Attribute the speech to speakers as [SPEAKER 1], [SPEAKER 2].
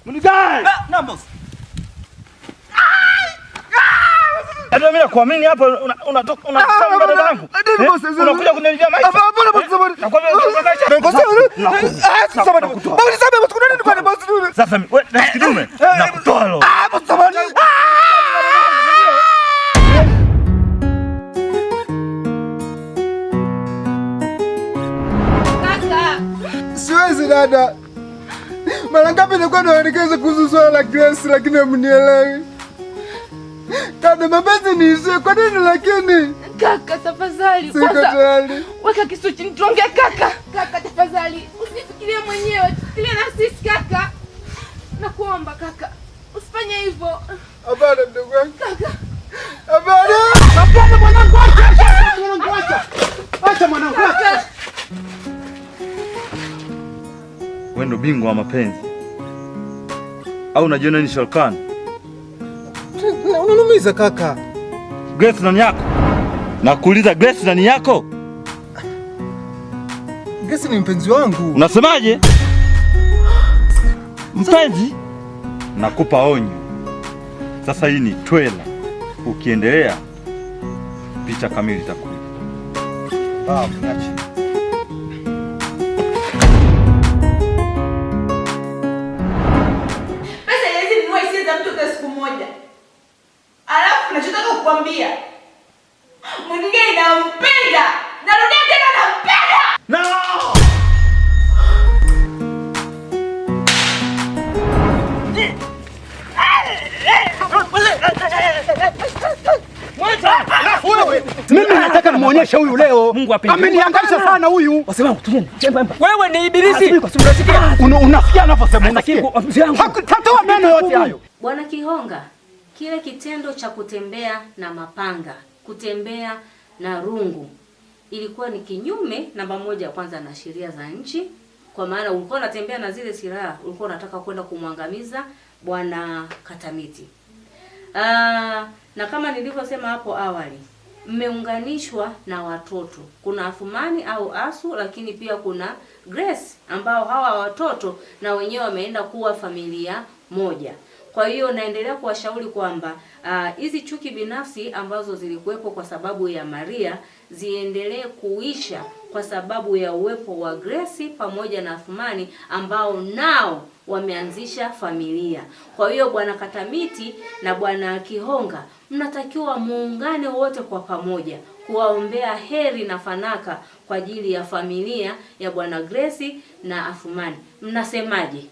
[SPEAKER 1] Mnigae.
[SPEAKER 2] Na boss.
[SPEAKER 1] Ndio mimi nakuamini hapa unatoka unasema dada yangu. Unakuja kuniharibia maisha.
[SPEAKER 2] Hapana boss.
[SPEAKER 1] Nakwambia maisha. Sasa wewe kidume nakutoa leo.
[SPEAKER 2] Siwezi dada. Mara ngapi nilikuwa naelekeza kuhusu swala la Grace lakini hamnielewi. Dada mapenzi ni hisia, kwa nini lakini?
[SPEAKER 3] Kaka tafadhali. Weka kisu chini tuongee kaka. Kaka tafadhali. Usifikirie mwenyewe, fikiria na sisi kaka. Nakuomba kaka. Usifanye hivyo.
[SPEAKER 2] Hapana mdogo wangu.
[SPEAKER 3] Kaka.
[SPEAKER 2] Hapana.
[SPEAKER 4] Hapana mwanangu acha. Mwanangu acha. Acha mwanangu acha.
[SPEAKER 1] Wewe ndo bingwa wa mapenzi. Au unajiona ni Shalkan?
[SPEAKER 2] Unanumiza kaka.
[SPEAKER 1] Grace nani yako? Nakuuliza Grace nani yako?
[SPEAKER 2] Grace ni mpenzi wangu.
[SPEAKER 1] Unasemaje? Mpenzi? Nakupa onyo. Sasa hii ni trailer. Ukiendelea picha kamili itakuja. Niache.
[SPEAKER 3] Siku moja. Alafu nachotaka kukwambia mwingine nampenda. Narudia tena nampenda.
[SPEAKER 1] No!
[SPEAKER 4] Mimi nataka nimuonyeshe huyu leo. Mungu apende. Amenihangaisha sana huyu.
[SPEAKER 5] Wasema tulieni.
[SPEAKER 4] Wewe ni ibilisi. Unasikia anavyosema unasikia? Tatoa meno yote hayo.
[SPEAKER 6] Bwana Kihonga, kile kitendo cha kutembea na mapanga, kutembea na rungu ilikuwa ni kinyume namba moja kwanza na sheria za nchi, kwa maana ulikuwa unatembea na zile silaha, ulikuwa unataka kwenda kumwangamiza Bwana Katamiti. Na kama nilivyosema hapo awali, mmeunganishwa na watoto. Kuna Athumani au Asu, lakini pia kuna Grace ambao hawa watoto na wenyewe wameenda kuwa familia moja. Kwa hiyo naendelea kuwashauri kwamba hizi chuki binafsi ambazo zilikuwepo kwa sababu ya Maria ziendelee kuisha kwa sababu ya uwepo wa Grace pamoja na Athumani ambao nao wameanzisha familia. Kwa hiyo Bwana Katamiti na Bwana Kihonga mnatakiwa muungane wote kwa pamoja kuwaombea heri na fanaka kwa ajili ya familia ya Bwana Grace na Athumani. Mnasemaje?